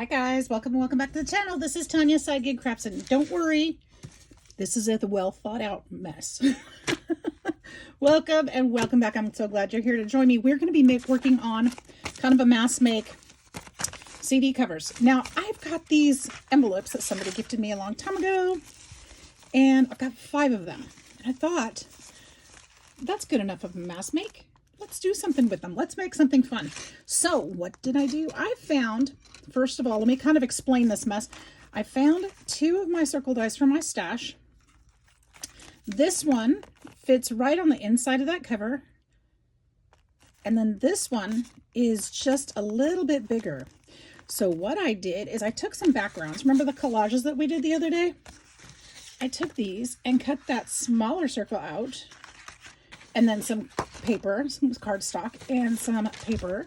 Hi guys, welcome back to the channel. This is Tanya Sidegigcrafts, and don't worry, this is a well thought out mess. Welcome back. I'm so glad you're here to join me. We're going to be working on kind of a mass make CD covers. Now I've got these envelopes that somebody gifted me a long time ago, and I've got 5 of them. And I thought that's good enough of a mass make. Let's do something with them. Let's make something fun. So what did I do? I found, first of all, let me kind of explain this mess. I found 2 of my circle dies from my stash. This one fits right on the inside of that cover. And then this one is just a little bit bigger. So what I did is I took some backgrounds. Remember the collages that we did the other day? I took these and cut that smaller circle out. And then some paper, some cardstock, and some paper.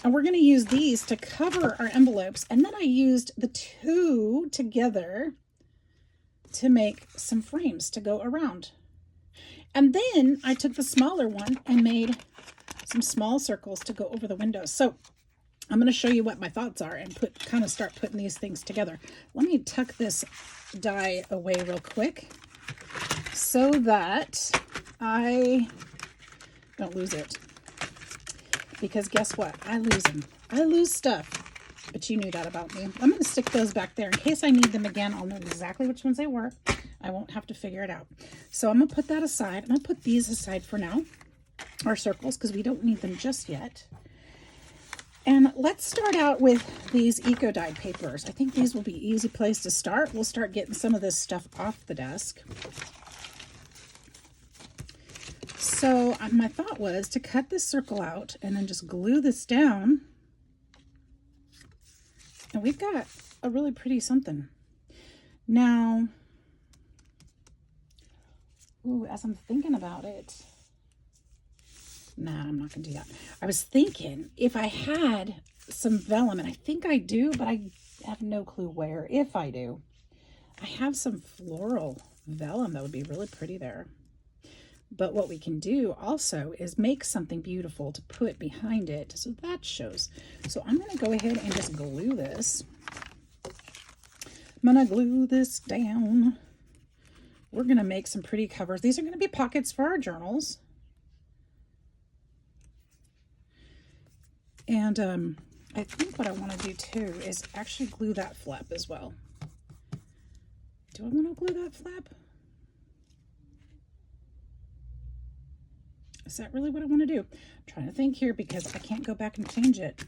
And we're going to use these to cover our envelopes. And then I used the 2 together to make some frames to go around. And then I took the smaller one and made some small circles to go over the windows. So I'm going to show you what my thoughts are and kind of start putting these things together. Let me tuck this die away real quick so that I don't lose it, because guess what? I lose them. I lose stuff, but you knew that about me. I'm going to stick those back there in case I need them again. I'll know exactly which ones they were. I won't have to figure it out. So I'm going to put that aside. I'm going to put these aside for now, our circles, because we don't need them just yet. And let's start out with these eco-dyed papers. I think these will be an easy place to start. We'll start getting some of this stuff off the desk. So my thought was to cut this circle out and then just glue this down. And we've got a really pretty something. Now, as I'm thinking about it, nah, I'm not going to do that. I was thinking if I had some vellum, and I think I do, but I have no clue where, if I do. I have some floral vellum that would be really pretty there. But what we can do also is make something beautiful to put behind it so that shows. So I'm going to go ahead and just glue this. I'm going to glue this down. We're going to make some pretty covers. These are going to be pockets for our journals. And I think what I want to do too is actually glue that flap as well. Do I want to glue that flap? Is that really what I want to do? I'm trying to think here because I can't go back and change it.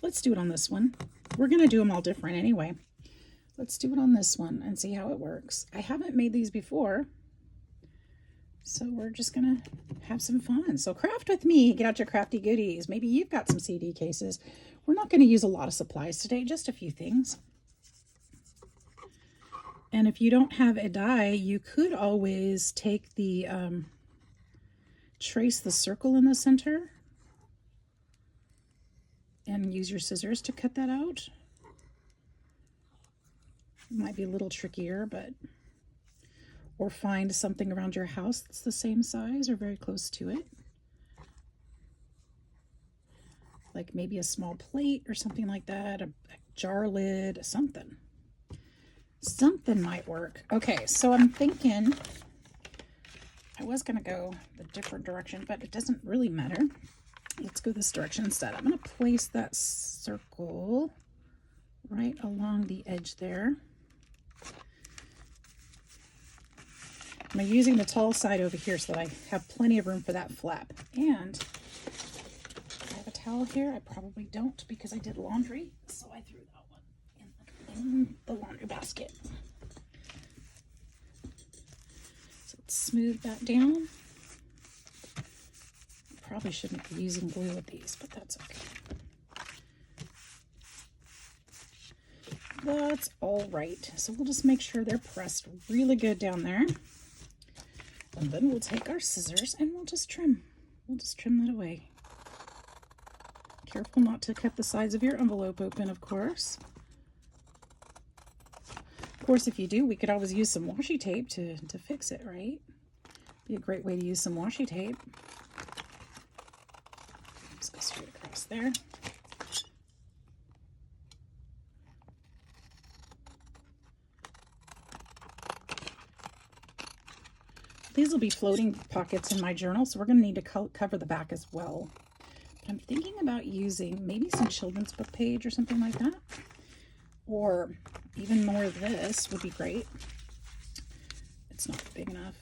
Let's do it on this one. We're going to do them all different anyway. Let's do it on this one and see how it works. I haven't made these before, so we're just going to have some fun. So craft with me. Get out your crafty goodies. Maybe you've got some CD cases. We're not going to use a lot of supplies today, just a few things. And if you don't have a die, you could always take the, trace the circle in the center and use your scissors to cut that out. It might be a little trickier, but, or find something around your house that's the same size or very close to it. Like maybe a small plate or something like that, a jar lid, something. Something might work. Okay, so I'm thinking I was going to go the different direction, but it doesn't really matter. Let's go this direction instead. I'm going to place that circle right along the edge there. I'm using the tall side over here so that I have plenty of room for that flap. And I have a towel here. I probably don't because I did laundry, so I threw that one in the laundry basket. So let's smooth that down. Probably shouldn't be using glue with these, but that's okay. That's all right. So we'll just make sure they're pressed really good down there. And then we'll take our scissors and we'll just trim. We'll just trim that away. Careful not to cut the sides of your envelope open, of course. Of course, if you do, we could always use some washi tape to fix it, right? Be a great way to use some washi tape. Just go straight across there. These will be floating pockets in my journal, so we're going to need to cover the back as well. But I'm thinking about using maybe some children's book page or something like that. Or even more of this would be great. It's not big enough.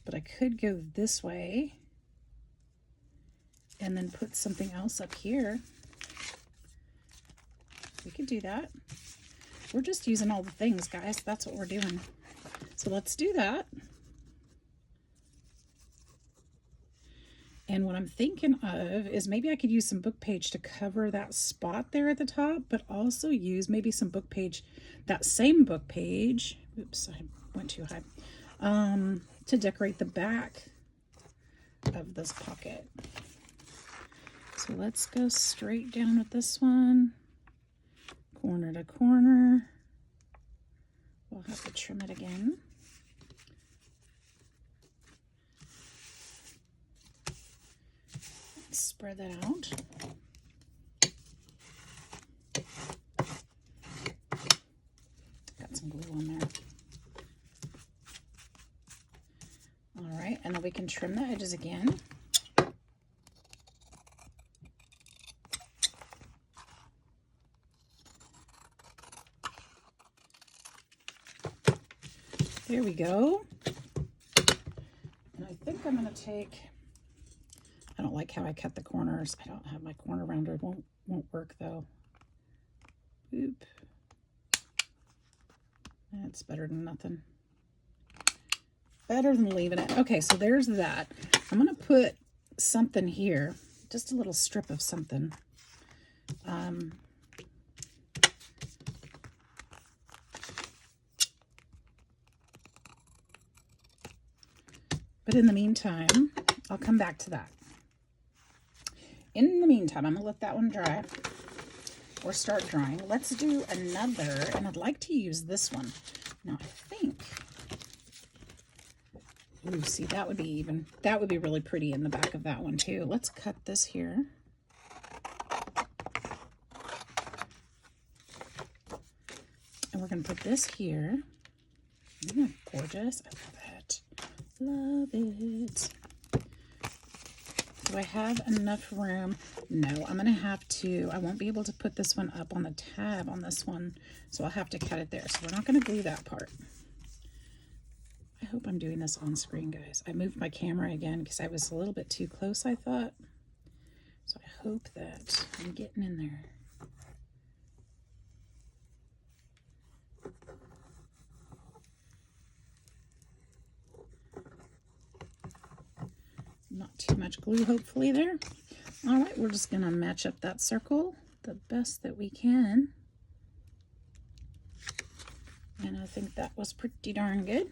But I could go this way and then put something else up here. We could do that. We're just using all the things, guys. That's what we're doing. So let's do that. And what I'm thinking of is maybe I could use some book page to cover that spot there at the top, but also use maybe some book page, that same book page. Oops, I went too high. To decorate the back of this pocket. So let's go straight down with this one, corner to corner. We'll have to trim it again. Spread that out. Got some glue on there. All right, and then we can trim the edges again. There we go. And I think I'm going to take, I don't like how I cut the corners. I don't have my corner rounder. It won't work though. Oop. That's better than nothing. Better than leaving it. Okay, so there's that. I'm going to put something here. Just a little strip of something. But in the meantime, I'll come back to that. In the meantime, I'm going to let that one dry or start drying. Let's do another, and I'd like to use this one. Now, I think, ooh, see, that would be really pretty in the back of that one too. Let's cut this here. And we're going to put this here. Isn't that gorgeous? I love it. Love it. Do I have enough room? No, I'm going to have to, I won't be able to put this one up on the tab on this one, so I'll have to cut it there. So we're not going to glue that part. I hope I'm doing this on screen, guys. I moved my camera again because I was a little bit too close, I thought. So I hope that I'm getting in there. Not too much glue, hopefully, there. All right, we're just going to match up that circle the best that we can. And I think that was pretty darn good.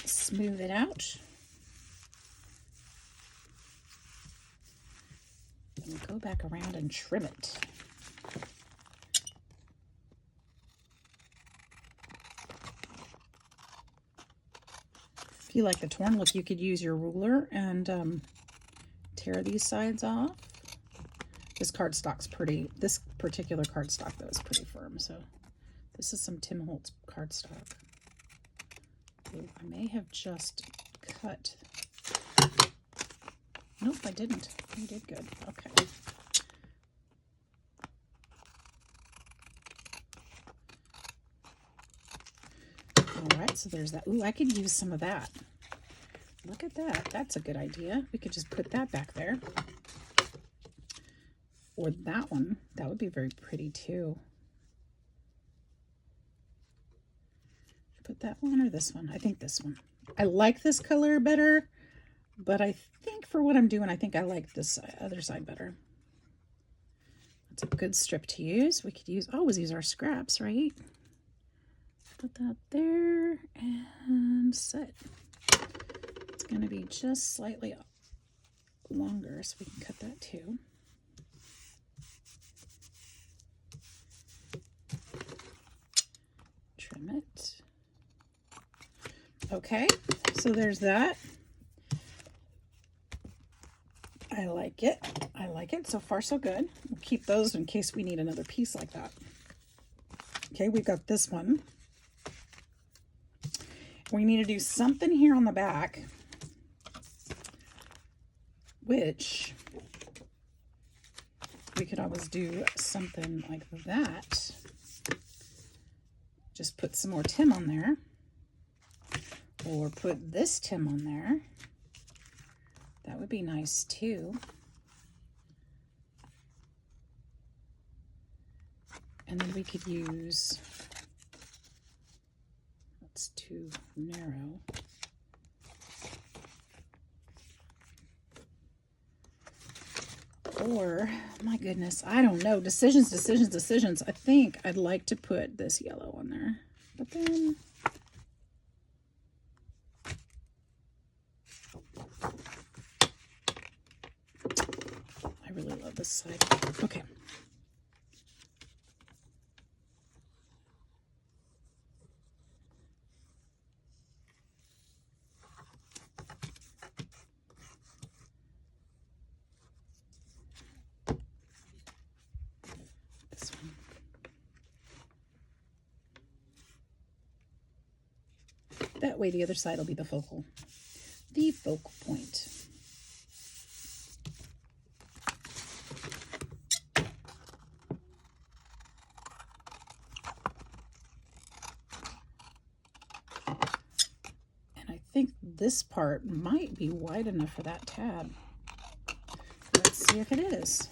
Smooth it out. And go back around and trim it. If you like the torn look, you could use your ruler and tear these sides off. This cardstock's pretty, this particular cardstock though is pretty firm. So this is some Tim Holtz cardstock. Ooh, I may have just cut. Nope, I didn't. You did good. Okay. All right, so there's that. Ooh, I could use some of that. Look at that. That's a good idea. We could just put that back there. Or that one. That would be very pretty too. Put that one or this one? I think this one. I like this color better, but I think for what I'm doing, I think I like this other side better. That's a good strip to use. We could always use our scraps, right? Put that there and set. It's going to be just slightly longer, so we can cut that too. Trim it. Okay, so there's that. I like it. I like it. So far, so good. We'll keep those in case we need another piece like that. Okay, we've got this one. We need to do something here on the back, which we could always do something like that. Just put some more Tim on there, or put this Tim on there. That would be nice too. And then we could use, that's too narrow. Or, my goodness, I don't know. Decisions. I think I'd like to put this yellow on there. But then, I really love this side. Okay. That way the other side will be the focal point. And I think this part might be wide enough for that tab. Let's see if it is.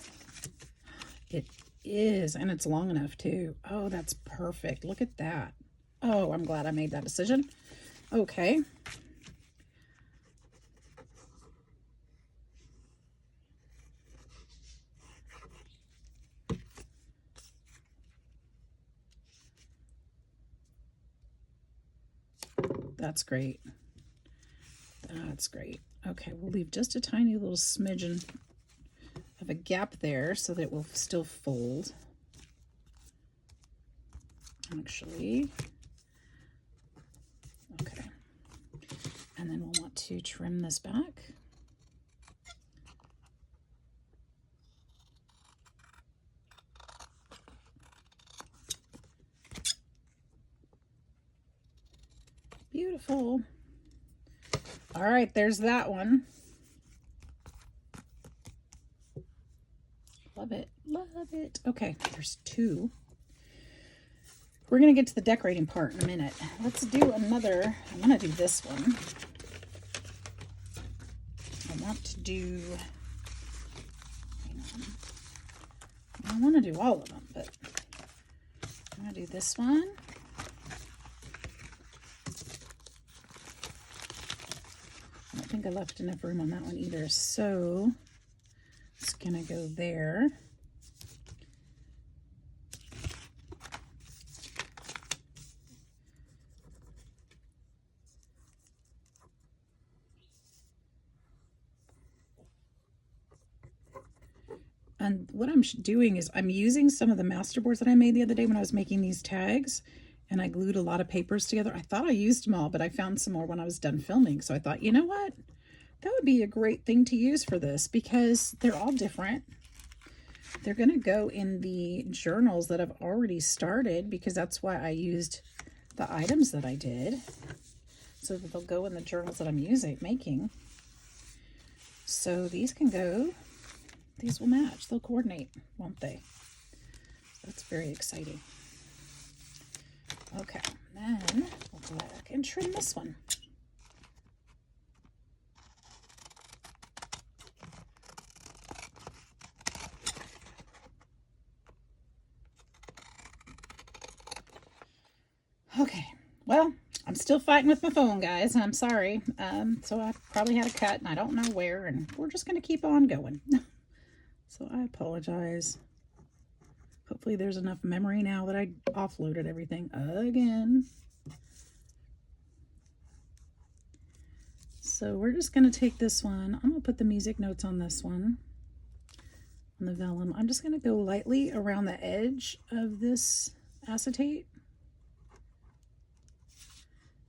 It is, and it's long enough too. Oh, that's perfect. Look at that. Oh, I'm glad I made that decision. Okay. That's great. That's great. Okay, we'll leave just a tiny little smidgen of a gap there so that it will still fold. Actually, okay. And then we'll want to trim this back. Beautiful. All right, there's that one. Love it, love it. Okay, there's two. We're going to get to the decorating part in a minute. Let's do another. I'm going to do this one. I want to do, hang on. I want to do all of them, but I'm going to do this one. I don't think I left enough room on that one either, so it's going to go there. And what I'm doing is I'm using some of the masterboards that I made the other day when I was making these tags, and I glued a lot of papers together. I thought I used them all, but I found some more when I was done filming. So I thought, you know what? That would be a great thing to use for this because they're all different. They're going to go in the journals that I've already started because that's why I used the items that I did. So that they'll go in the journals that I'm making. So these can go. These will match. They'll coordinate, won't they? That's very exciting. Okay, then we'll go back and trim this one. Okay, well, I'm still fighting with my phone, guys, and I'm sorry. So I probably had a cut, and I don't know where, and we're just going to keep on going. So I apologize. Hopefully there's enough memory now that I offloaded everything again. So we're just going to take this one. I'm going to put the music notes on this one, on the vellum. I'm just going to go lightly around the edge of this acetate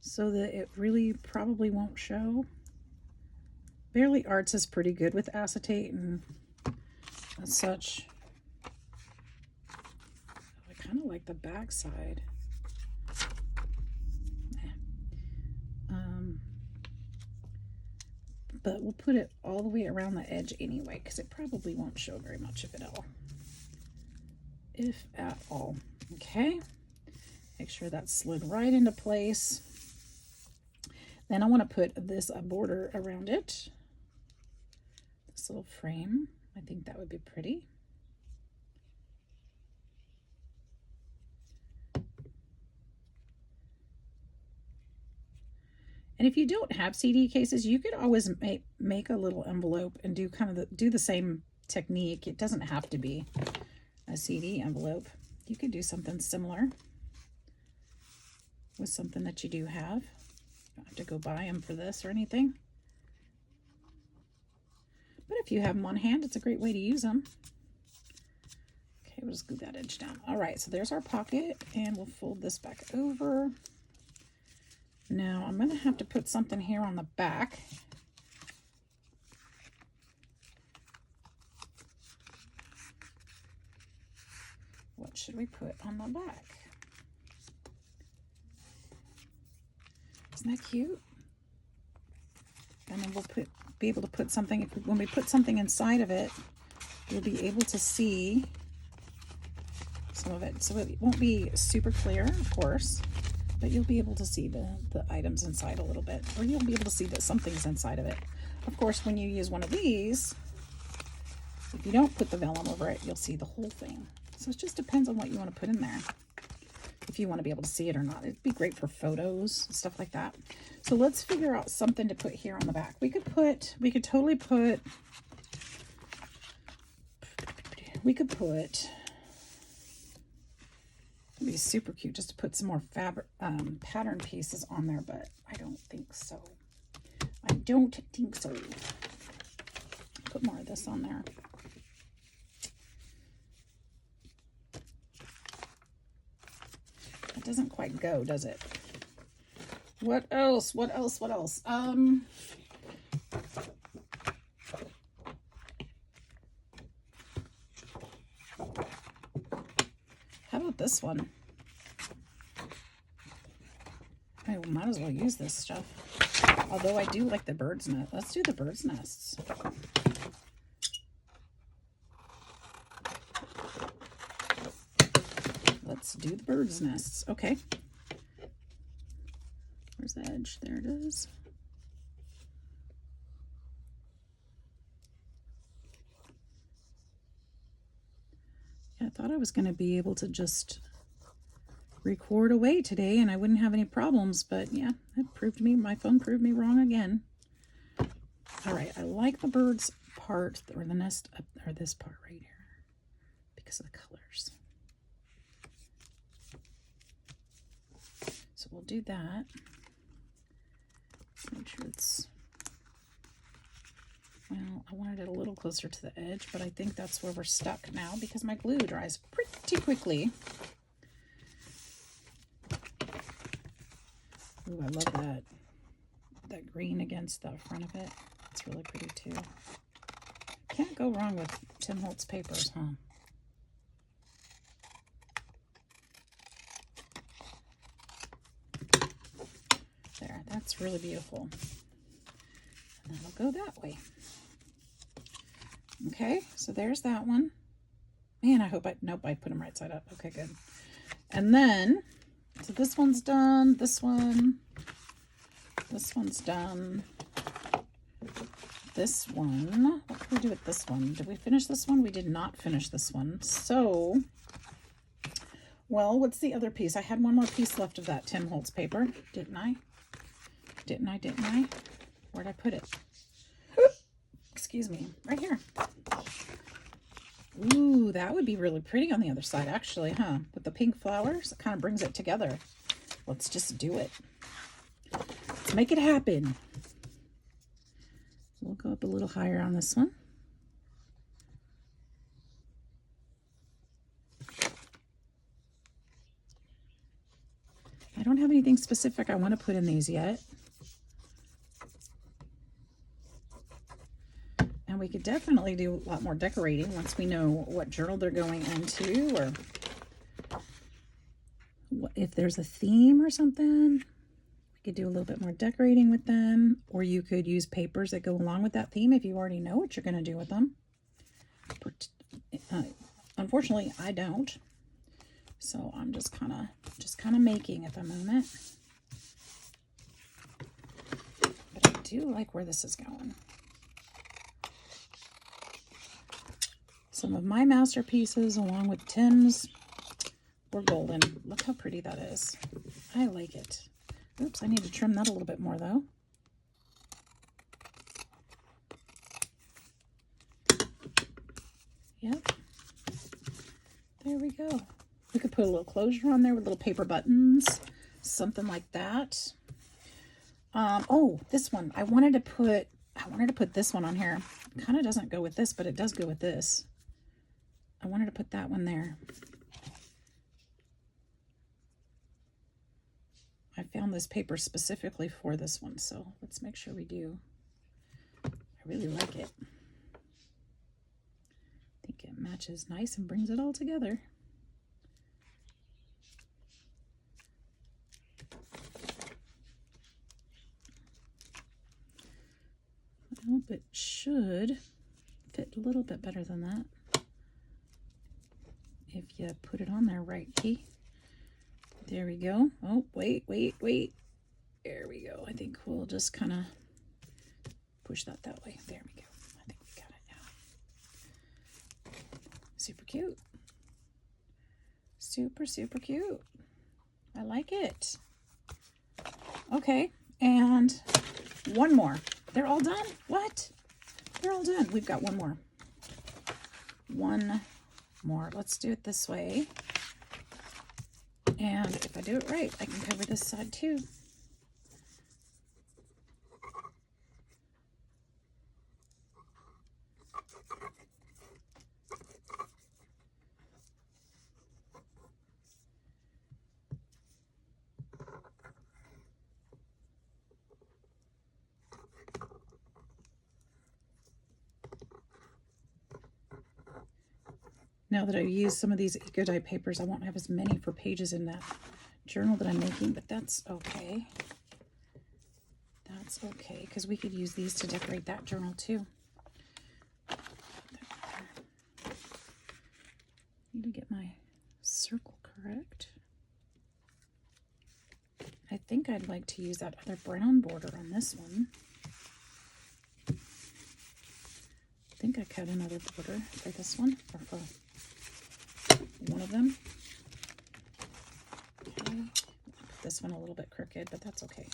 so that it really probably won't show. Barely Arts is pretty good with acetate and such. I kind of like the back side. But we'll put it all the way around the edge anyway, because it probably won't show very much of it all, if at all. Okay, make sure that's slid right into place. Then I want to put this border around it, this little frame. I think that would be pretty. And if you don't have CD cases, you could always make a little envelope and do kind of do the same technique. It doesn't have to be a CD envelope. You could do something similar with something that you do have. You don't have to go buy them for this or anything. But if you have them on hand, it's a great way to use them. Okay, we'll just glue that edge down. All right, so there's our pocket, and we'll fold this back over. Now I'm going to have to put something here on the back. What should we put on the back? Isn't that cute? And then we'll be able to put something, when we put something inside of it, you'll be able to see some of it. So it won't be super clear, of course, but you'll be able to see the items inside a little bit, or you'll be able to see that something's inside of it. Of course, when you use one of these, if you don't put the vellum over it, you'll see the whole thing. So it just depends on what you want to put in there, if you want to be able to see it or not. It'd be great for photos and stuff like that. So let's figure out something to put here on the back. We could totally put, it'd be super cute just to put some more fabric, pattern pieces on there, but I don't think so. I don't think so. Put more of this on there. It doesn't quite go, does it? What else? What else? What else? How about this one? I might as well use this stuff. Although I do like the bird's nest. Let's do the bird's nests. Let's do the bird's nests. Okay. Where's the edge? There it is. Yeah, I thought I was going to be able to just record away today and I wouldn't have any problems, but yeah, my phone proved me wrong again. All right, I like the bird's part, or the nest, or this part right here, because of the colors. So we'll do that. Make sure it's, well, I wanted it a little closer to the edge, but I think that's where we're stuck now because my glue dries pretty quickly. Ooh, I love that green against the front of it. It's really pretty too. Can't go wrong with Tim Holtz papers, huh? There, that's really beautiful. And then I'll go that way. Okay, so there's that one. Man, I hope nope, I put them right side up. Okay, good. And then, so this one's done, this one's done. This one, what can we do with this one? Did we finish this one? We did not finish this one. So, well, what's the other piece? I had one more piece left of that Tim Holtz paper, didn't I? Didn't I? Where'd I put it? Excuse me, right here. Ooh, that would be really pretty on the other side, actually, huh? With the pink flowers, it kind of brings it together. Let's just do it. Let's make it happen. We'll go up a little higher on this one. I don't have anything specific I want to put in these yet. we could definitely do a lot more decorating once we know what journal they're going into, or if there's a theme or something. We could do a little bit more decorating with them, or you could use papers that go along with that theme if you already know what you're going to do with them. Unfortunately, I don't. So I'm just kind of making at the moment. But I do like where this is going. Some of my masterpieces, along with Tim's, were golden. Look how pretty that is. I like it. Oops, I need to trim that a little bit more, though. Yep. There we go. We could put a little closure on there with little paper buttons, something like that. Oh, this one. I wanted to put this one on here. Kind of doesn't go with this, but it does go with this. I wanted to put that one there. I found this paper specifically for this one, so let's make sure we do. I really like it. I think it matches nice and brings it all together. I hope it should fit a little bit better than that if you put it on there right, Key. There we go. Oh, wait. There we go. I think we'll just kind of push that way. There we go. I think we got it now. Super cute. Super, super cute. I like it. Okay, and one more. They're all done? What? They're all done. We've got one more. One more. Let's do it this way. And if I do it right, I can cover this side too. Now that I've used some of these eco dye papers, I won't have as many for pages in that journal that I'm making, but that's okay. That's okay, because we could use these to decorate that journal too. Need to get my circle correct. I think I'd like to use that other brown border on this one. I think I cut another border for this one, or for one of them. Okay, this one a little bit crooked, but that's okay.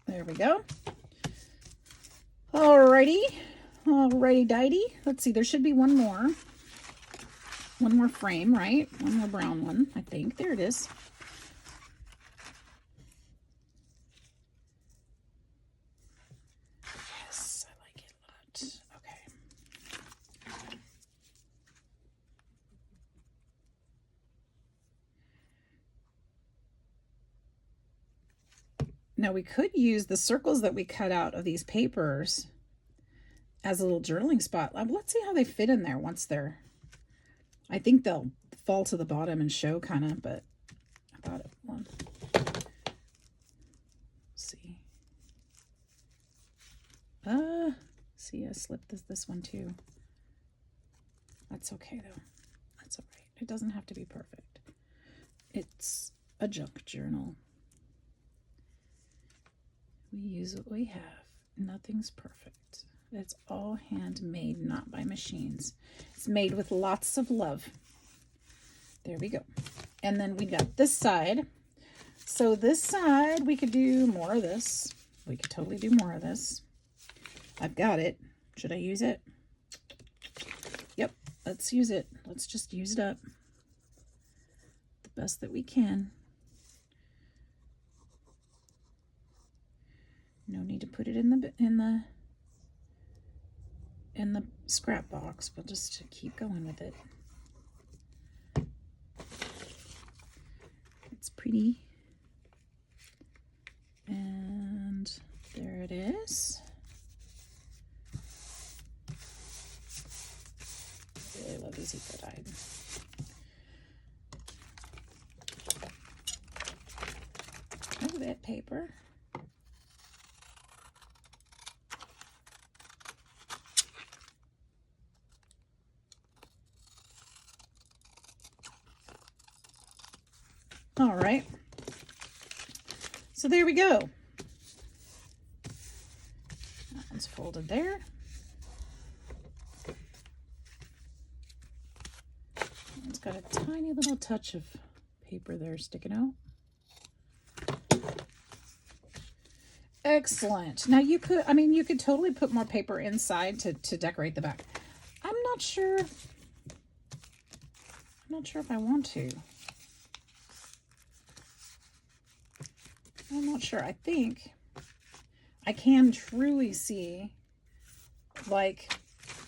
There we go. Alrighty dighty. Let's see, there should be one more frame, right? One more brown one, I think. There it is. Yes, I like it a lot. Okay. Now we could use the circles that we cut out of these papers as a little journaling spot. Let's see how they fit in there once they're, I think they'll fall to the bottom and show kind of, but I thought it would. See. See, I slipped this one too. That's okay though. That's all right. It doesn't have to be perfect. It's a junk journal. We use what we have. Nothing's perfect. It's all handmade, not by machines. It's made with lots of love. There we go. And then we got this side. So this side, we could do more of this. We could totally do more of this. I've got it. Should I use it? Yep, let's use it. Let's just use it up. The best that we can. No need to put it in the scrap box. We'll just keep going with it. It's pretty. And there it is. I really love these eco-dyed. Oh, that paper. All right. So there we go. That one's folded there. It's got a tiny little touch of paper there sticking out. Excellent. Now you could, you could totally put more paper inside to decorate the back. I'm not sure if I want to. I'm not sure. I think I can truly see, like,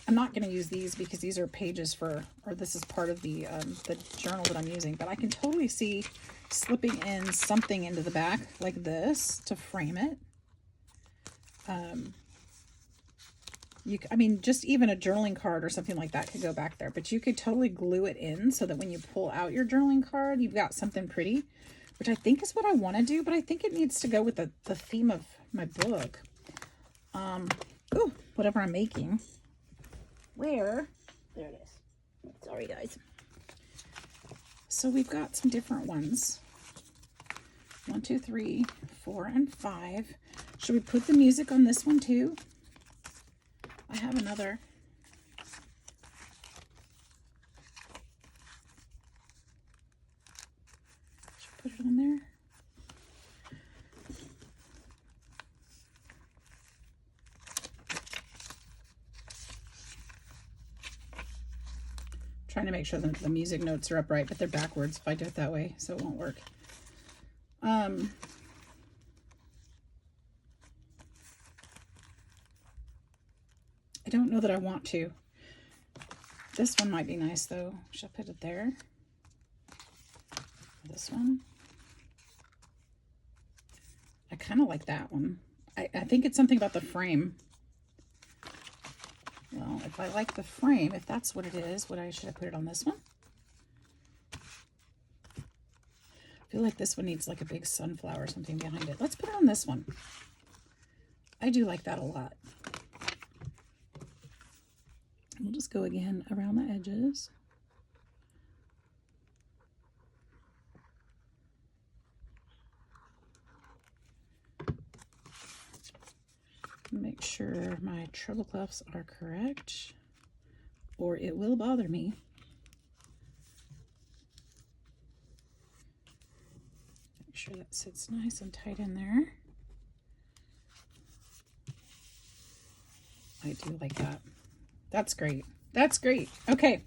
I'm not going to use these because these are pages for, or this is part of the journal that I'm using, but I can totally see slipping in something into the back like this to frame it. Just even a journaling card or something like that could go back there, but you could totally glue it in so that when you pull out your journaling card, you've got something pretty, which I think is what I want to do, but I think it needs to go with the theme of my book. Whatever I'm making. There it is. Sorry, guys. So we've got some different ones. 1, 2, 3, 4, and 5. Should we put the music on this one too? I have another. Should put it on there. Trying to make sure that the music notes are upright, but they're backwards if I do it that way, so it won't work. I don't know that I want to. This one might be nice though. Should I put it there? This one? I kind of like that one. I think it's something about the frame. Well, if I like the frame, if that's what it is, should I put it on this one? I feel like this one needs like a big sunflower or something behind it. Let's put it on this one. I do like that a lot. We'll just go again around the edges. Make sure my treble clefs are correct, or it will bother me. Make sure that sits nice and tight in there. I do like that. That's great. That's great. Okay,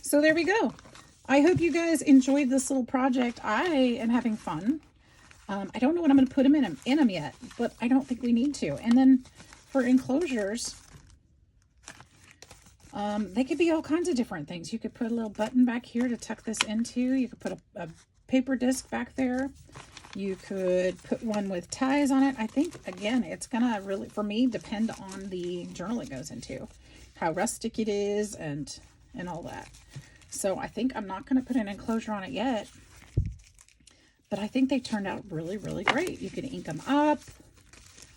so there we go. I hope you guys enjoyed this little project. I am having fun. I don't know what I'm going to put them in them yet, but I don't think we need to. And then for enclosures, they could be all kinds of different things. You could put a little button back here to tuck this into. You could put a paper disc back there. You could put one with ties on it. I think, again, it's going to really, for me, depend on the journal it goes into, how rustic it is, and all that. So I think I'm not going to put an enclosure on it yet. But I think they turned out really, really great. You can ink them up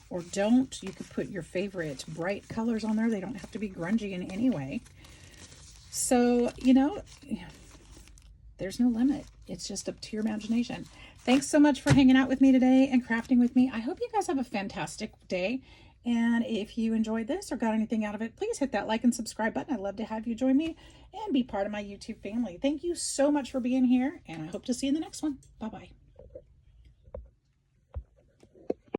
or don't. You could put your favorite bright colors on there. They don't have to be grungy in any way. So, you know, there's no limit. It's just up to your imagination. Thanks so much for hanging out with me today and crafting with me. I hope you guys have a fantastic day. And if you enjoyed this or got anything out of it, please hit that like and subscribe button. I'd love to have you join me and be part of my YouTube family. Thank you so much for being here, and I hope to see you in the next one. Bye-bye.